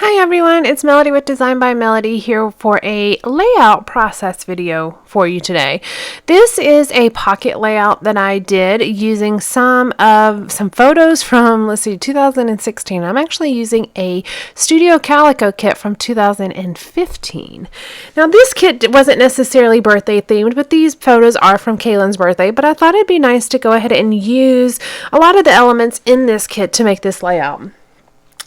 Hi everyone, it's Melody with Design by Melody here for a layout process video for you today. This is a pocket layout that I did using some photos from, 2016. I'm actually using a Studio Calico kit from 2015. Now this kit wasn't necessarily birthday themed, but these photos are from Kaylin's birthday, but I thought it'd be nice to go ahead and use a lot of the elements in this kit to make this layout.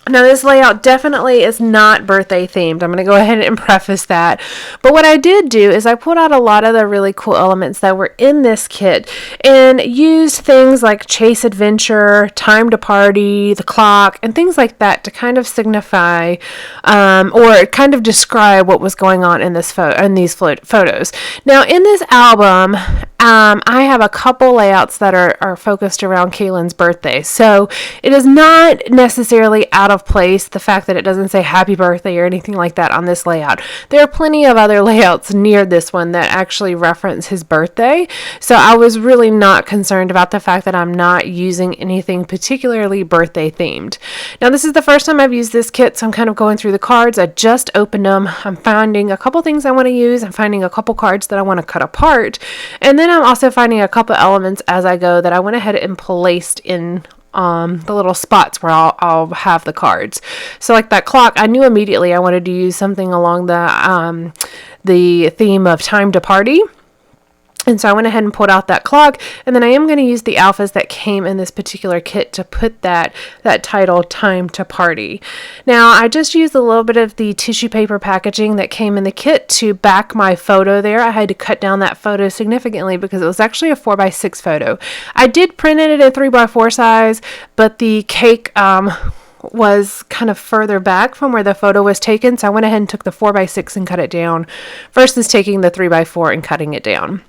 Now this layout definitely is not birthday themed. I'm going to go ahead and preface that. But what I did do is I pulled out a lot of the really cool elements that were in this kit and used things like Chase Adventure, Time to Party, the clock, and things like that to kind of signify or kind of describe what was going on in these photos. Now in this album, I have a couple layouts that are focused around Kaylin's birthday. So it is not necessarily out of place, the fact that it doesn't say happy birthday or anything like that on this layout. There are plenty of other layouts near this one that actually reference his birthday. So I was really not concerned about the fact that I'm not using anything particularly birthday themed. Now this is the first time I've used this kit, so I'm kind of going through the cards. I just opened them. I'm finding a couple things I want to use. I'm finding a couple cards that I want to cut apart. And then I'm also finding a couple elements as I go that I went ahead and placed in the little spots where I'll have the cards. So like that clock, I knew immediately I wanted to use something along the theme of Time to Party. And so I went ahead and pulled out that clock, and then I am going to use the alphas that came in this particular kit to put that title, Time to Party. Now, I just used a little bit of the tissue paper packaging that came in the kit to back my photo there. I had to cut down that photo significantly because it was actually a 4x6 photo. I did print it at a 3x4 size, but the cake was kind of further back from where the photo was taken, so I went ahead and took the 4x6 and cut it down versus taking the 3x4 and cutting it down.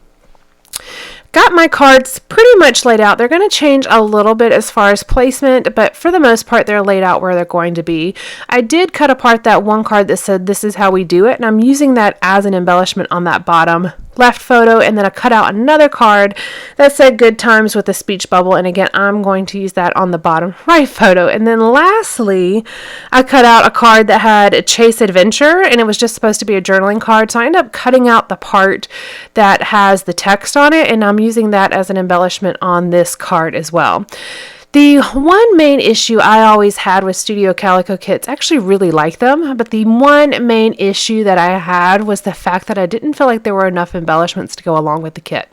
Got my cards pretty much laid out. They're going to change a little bit as far as placement, but for the most part, they're laid out where they're going to be. I did cut apart that one card that said, "This is how we do it," and I'm using that as an embellishment on that bottom left photo, and then I cut out another card that said "Good Times" with a speech bubble, and again, I'm going to use that on the bottom right photo. And then lastly, I cut out a card that had a Chase Adventure, and it was just supposed to be a journaling card, so I ended up cutting out the part that has the text on it, and I'm using that as an embellishment on this card as well. The one main issue I always had with Studio Calico kits, I actually really like them, but the one main issue that I had was the fact that I didn't feel like there were enough embellishments to go along with the kit.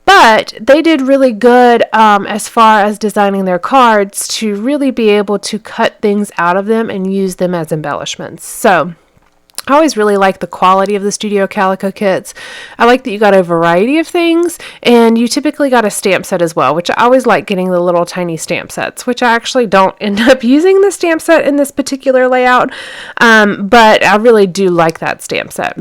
But they did really good as far as designing their cards to really be able to cut things out of them and use them as embellishments. So I always really like the quality of the Studio Calico kits. I like that you got a variety of things, and you typically got a stamp set as well, which I always like getting the little tiny stamp sets, which I actually don't end up using the stamp set in this particular layout, but I really do like that stamp set.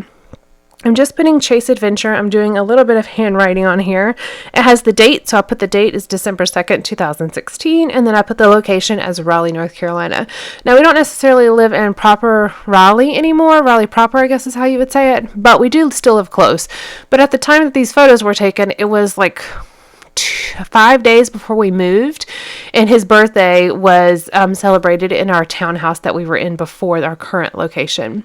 I'm just putting Chase Adventure. I'm doing a little bit of handwriting on here. It has the date, so I put the date as December 2nd, 2016, and then I put the location as Raleigh, North Carolina. Now, we don't necessarily live in proper Raleigh anymore. Raleigh proper, I guess is how you would say it, but we do still live close. But at the time that these photos were taken, it was like 5 days before we moved, and his birthday was celebrated in our townhouse that we were in before our current location.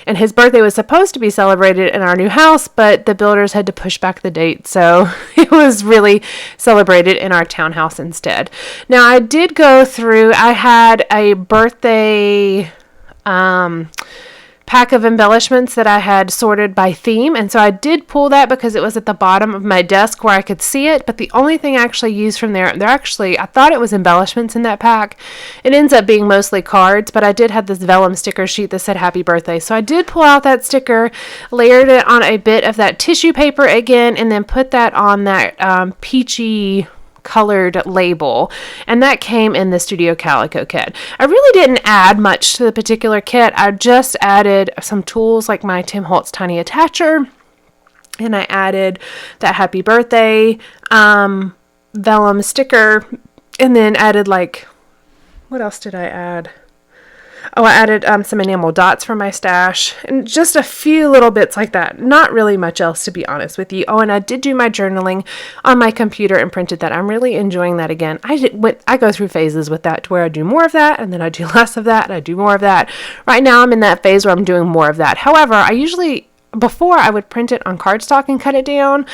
And his birthday was supposed to be celebrated in our new house, but the builders had to push back the date, so it was really celebrated in our townhouse instead. Now, I did go through, I had a birthday pack of embellishments that I had sorted by theme, and so I did pull that because it was at the bottom of my desk where I could see it, but the only thing I actually used from there, I thought it was embellishments in that pack. It ends up being mostly cards, but I did have this vellum sticker sheet that said happy birthday, so I did pull out that sticker, layered it on a bit of that tissue paper again, and then put that on that peachy colored label, and that came in the Studio Calico kit. I really didn't add much to the particular kit. I just added some tools like my Tim Holtz tiny attacher, and I added that happy birthday vellum sticker, and then added what else did I add? Oh, I added some enamel dots for my stash and just a few little bits like that. Not really much else, to be honest with you. Oh, and I did do my journaling on my computer and printed that. I'm really enjoying that again. I go through phases with that to where I do more of that and then I do less of that and I do more of that. Right now I'm in that phase where I'm doing more of that. However, before I would print it on cardstock and cut it down.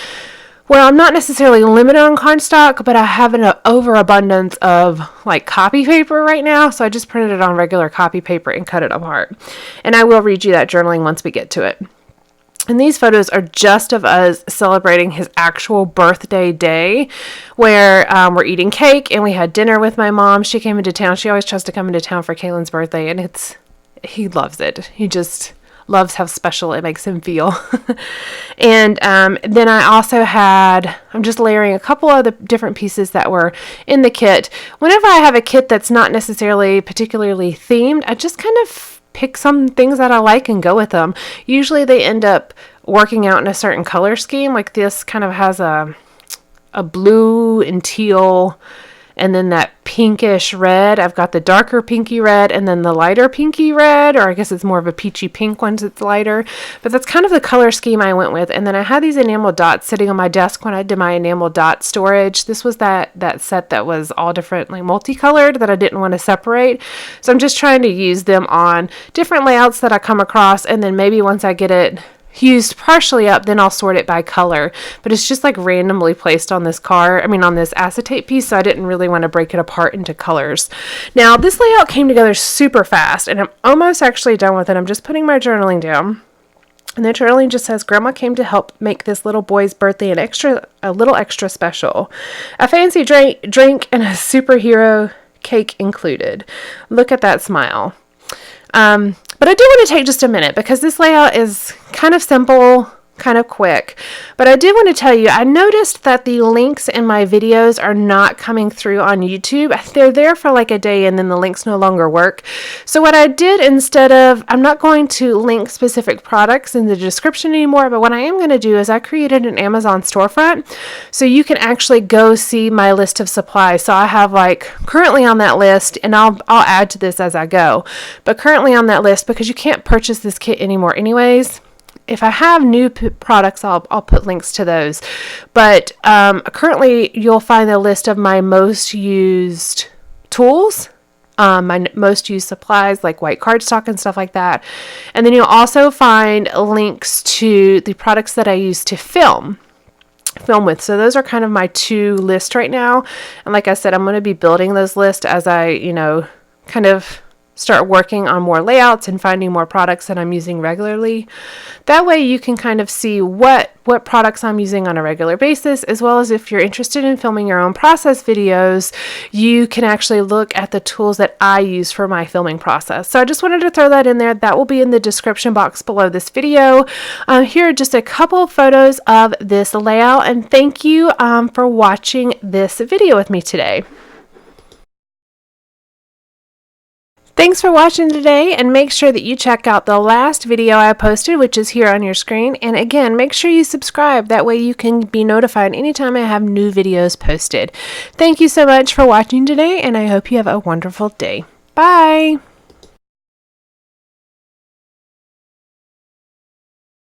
Well, I'm not necessarily limited on cardstock, but I have an overabundance of like copy paper right now. So I just printed it on regular copy paper and cut it apart. And I will read you that journaling once we get to it. And these photos are just of us celebrating his actual birthday day, where we're eating cake and we had dinner with my mom. She came into town. She always tries to come into town for Kaylin's birthday, and he loves it. He just loves how special it makes him feel. And then I also I'm just layering a couple of the different pieces that were in the kit. Whenever I have a kit that's not necessarily particularly themed, I just kind of pick some things that I like and go with them. Usually they end up working out in a certain color scheme. Like this kind of has a blue and teal, and then that pinkish red. I've got the darker pinky red and then the lighter pinky red, or I guess it's more of a peachy pink once it's lighter. But that's kind of the color scheme I went with. And then I had these enamel dots sitting on my desk when I did my enamel dot storage. This was that set that was all different, like multicolored, that I didn't want to separate. So I'm just trying to use them on different layouts that I come across. And then maybe once I get it used partially up, then I'll sort it by color. But it's just like randomly placed on this on this acetate piece, so I didn't really want to break it apart into colors. Now, this layout came together super fast, and I'm almost actually done with it. I'm just putting my journaling down. And the journaling just says, Grandma came to help make this little boy's birthday a little extra special. A fancy drink and a superhero cake included. Look at that smile. But I do want to take just a minute because this layout is kind of simple, kind of quick. But I did want to tell you, I noticed that the links in my videos are not coming through on YouTube. They're there for like a day and then the links no longer work. So what I did I'm not going to link specific products in the description anymore, but what I am going to do is I created an Amazon storefront so you can actually go see my list of supplies. So I have currently on that list, and I'll add to this as I go, but currently on that list, because you can't purchase this kit anymore anyways. If I have new products, I'll put links to those. But currently, you'll find a list of my most used tools, my most used supplies like white cardstock and stuff like that. And then you'll also find links to the products that I use to film with. So those are kind of my two lists right now. And like I said, I'm going to be building those lists as I, kind of start working on more layouts and finding more products that I'm using regularly. That way you can kind of see what products I'm using on a regular basis, as well as if you're interested in filming your own process videos, you can actually look at the tools that I use for my filming process. So I just wanted to throw that in there. That will be in the description box below this video. Here are just a couple of photos of this layout, and thank you for watching this video with me today. Thanks for watching today, and make sure that you check out the last video I posted, which is here on your screen. And again, make sure you subscribe. That way you can be notified anytime I have new videos posted. Thank you so much for watching today, and I hope you have a wonderful day. Bye!